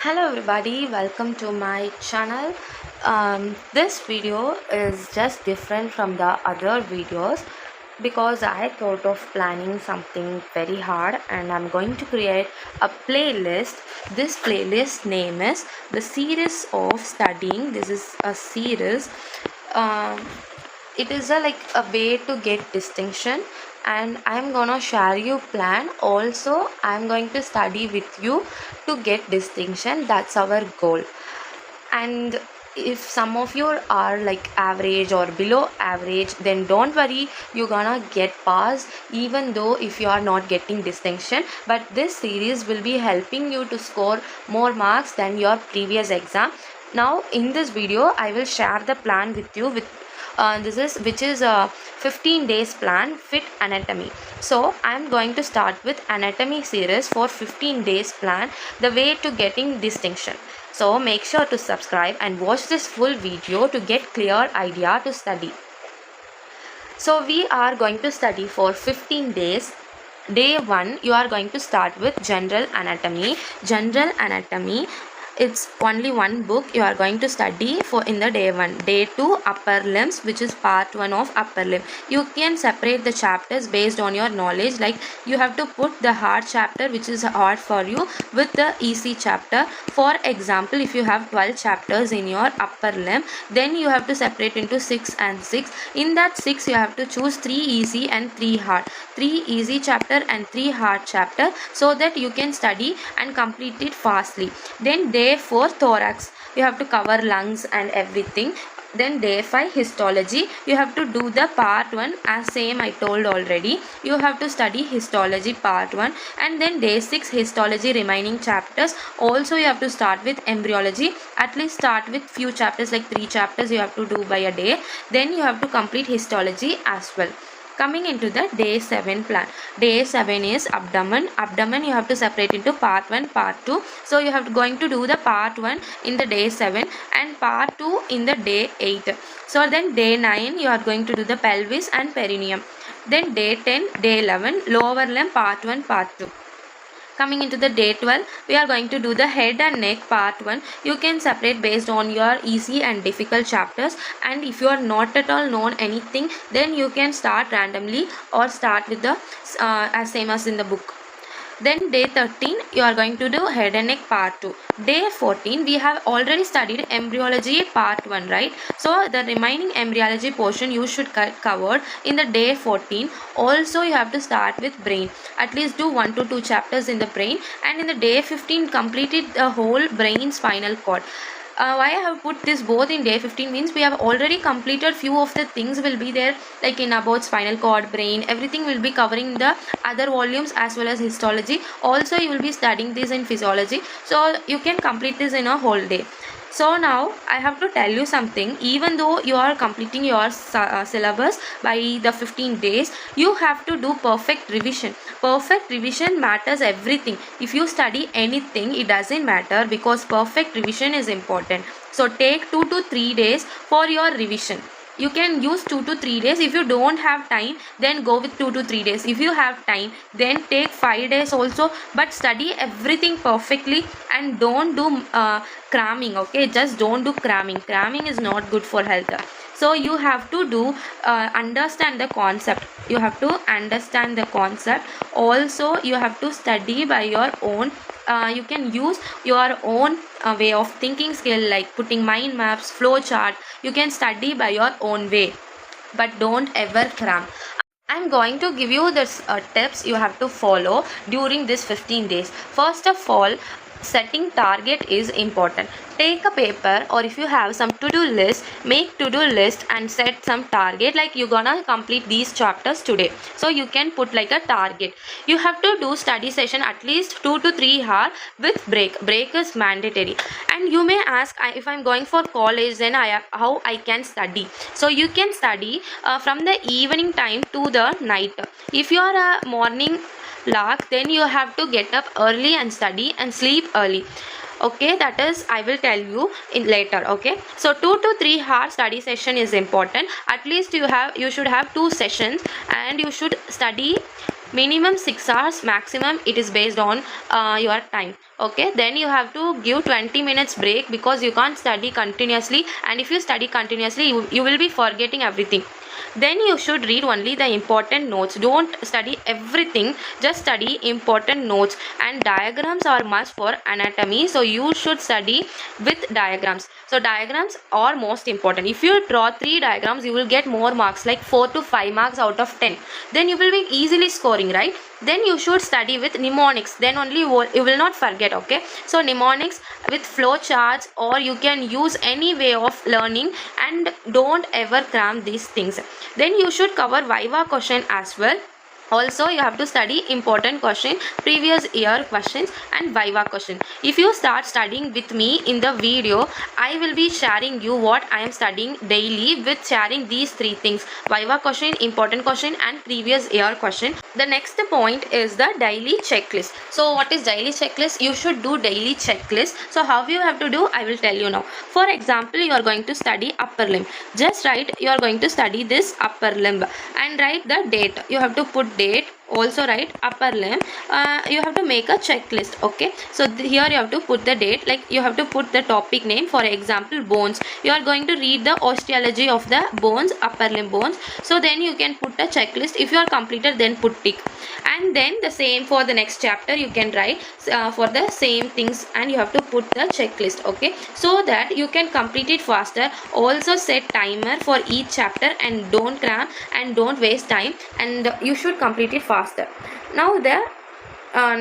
Hello everybody, welcome to my channel. This video is just different from the other videos because I thought of planning something very hard and I'm going to create a playlist. This playlist name is the series of studying. This is a series. Um, it is like a way to get distinction, and I'm gonna share you plan. Also I'm going to study with you to get distinction. That's our goal. And if some of you are like average or below average, then don't worry, you're gonna get pass even though if you are not getting distinction. But this series will be helping you to score more marks than your previous exam. Now in this video I will share the plan with you with this is which is a 15 days plan fit anatomy. So I'm going to start with anatomy series for 15 days plan, the way to getting distinction. So make sure to subscribe and watch this full video to get clear idea to study. So we are going to study for 15 days. Day 1 you are going to start with general anatomy. General anatomy, it's only one book you are going to study for in the day 1. Day 2 upper limbs, which is part 1 of upper limb. You can separate the chapters based on your knowledge, like you have to put the hard chapter which is hard for you with the easy chapter. For example, if you have 12 chapters in your upper limb, then you have to separate into 6 and 6. In that 6 you have to choose 3 easy and 3 hard. 3 easy chapter and 3 hard chapter, so that you can study and complete it fastly. Then day 4 thorax, you have to cover lungs and everything. Then day 5 histology, you have to do the part 1 as same I told already. You have to study histology part 1. And then day 6 histology remaining chapters. Also you have to start with embryology. At least start with few chapters, like 3 chapters you have to do by a day. Then you have to complete histology as well. Coming into the day 7 plan. Day 7 is abdomen. Abdomen you have to separate into part 1, part 2. So you have to going to do the part 1 in the day 7 and part 2 in the day 8. So then day 9 you are going to do the pelvis and perineum. Then day 10, day 11 lower limb part 1, part 2. Coming into the day 12, we are going to do the head and neck part 1. You can separate based on your easy and difficult chapters, and if you are not at all known anything, then you can start randomly or start with the as same as in the book. Then day 13 you are going to do head and neck part 2. Day 14 we have already studied embryology part 1, right? So the remaining embryology portion you should covered in the day 14. Also you have to start with brain. At least do 1 to 2 chapters in the brain, and in the day 15 completed the whole brain spinal cord. Why I have put this both in day 15 means we have already completed few of the things will be there, like in about spinal cord, brain, everything will be covering the other volumes as well as histology. Also you will be studying this in physiology, so you can complete this in a whole day. So now I have to tell you something. Even though you are completing your syllabus by the 15 days, you have to do perfect revision. Perfect revision matters everything. If you study anything, it doesn't matter, because perfect revision is important. So take 2 to 3 days for your revision. You can use 2 to 3 days. If you don't have time, then go with 2 to 3 days. If you have time, then take 5 days also, but study everything perfectly and don't do cramming. Okay, just don't do cramming. Cramming is not good for health. So you have to do understand the concept. You have to understand the concept. Also you have to study by your own. You can use your own way of thinking skill, like putting mind maps, flow chart. You can study by your own way, but don't ever cram. I'm going to give you this tips you have to follow during this 15 days. First of all, setting target is important. Take a paper, or if you have some to-do list, make to-do list and set some target, like you're gonna complete these chapters today. So you can put like a target. You have to do study session at least 2 to 3 hours with break is mandatory. And you may ask, if I'm going for college, then how I can study. So you can study from the evening time to the night. If you are a morning lark, then you have to get up early and study and sleep early. Okay, that is I will tell you in later. Okay, so 2 to 3 hour study session is important. At least you should have 2 sessions, and you should study minimum 6 hours, maximum it is based on your time. Okay, then you have to give 20 minutes break because you can't study continuously, and if you study continuously you will be forgetting everything. Then you should read only the important notes. Don't study everything, just study important notes. And diagrams are must for anatomy, so you should study with diagrams. So diagrams are most important. If you draw 3 diagrams, you will get more marks, like 4 to 5 marks out of 10. Then you will be easily scoring, right? Then you should study with mnemonics, then only you will not forget. Okay, so mnemonics with flow charts, or you can use any way of learning, and don't ever cram these things. Then you should cover viva question as well. Also you have to study important question, previous year questions, and viva question. If you start studying with me in the video, I will be sharing you what I am studying daily, with sharing these 3 things: viva question, important question, and previous year question. The next point is the daily checklist. So what is daily checklist? You should do daily checklist. So how you have to do, I will tell you now. For example, you are going to study upper limb. Just write you are going to study this upper limb and write the date. You have to put date, also write upper limb. You have to make a checklist. Okay, so here you have to put the date, like you have to put the topic name. For example, bones, you are going to read the osteology of the bones, upper limb bones. So then you can put a checklist. If you are completed, then put tick. And then the same for the next chapter, you can write for the same things, and you have to put the checklist. Okay, so that you can complete it faster. Also set timer for each chapter, and don't cram and don't waste time, and you should complete it faster. Now the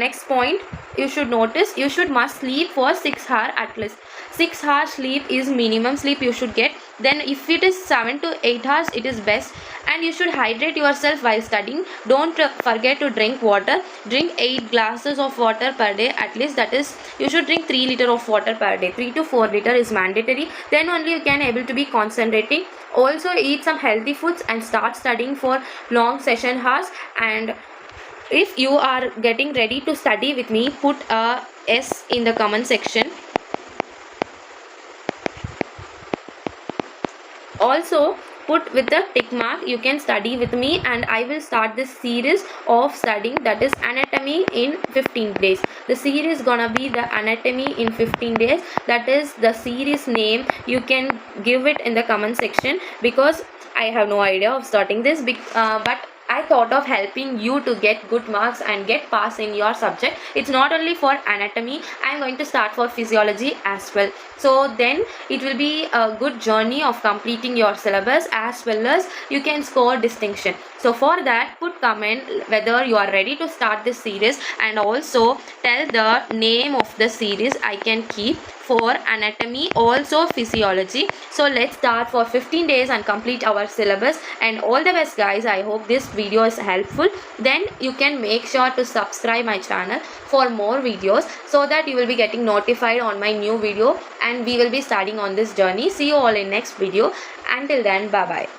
next point you should notice, you should must sleep for 6 hours at least. 6 hours sleep is minimum sleep you should get. Then if it is 7 to 8 hours, it is best. And you should hydrate yourself while studying. Don't forget to drink water. Drink 8 glasses of water per day at least. That is, you should drink 3 liters of water per day. 3 to 4 liters is mandatory. Then only you can able to be concentrating. Also eat some healthy foods and start studying for long session hours. And if you are getting ready to study with me, put a S in the comment section. Also put with the tick mark, you can study with me, and I will start this series of studying, that is anatomy in 15 days. The series gonna be the anatomy in 15 days. That is the series name. You can give it in the comment section, because I have no idea of starting this, but I thought of helping you to get good marks and get pass in your subject. It's not only for anatomy, I am going to start for physiology as well. So then it will be a good journey of completing your syllabus, as well as you can score distinction. So for that, put comment whether you are ready to start this series, and also tell the name of the series I can keep for anatomy, also physiology. So let's start for 15 days and complete our syllabus. And all the best guys. I hope this video is helpful. Then you can make sure to subscribe my channel for more videos, so that you will be getting notified on my new video, and we will be starting on this journey. See you all in next video. Until then, bye bye.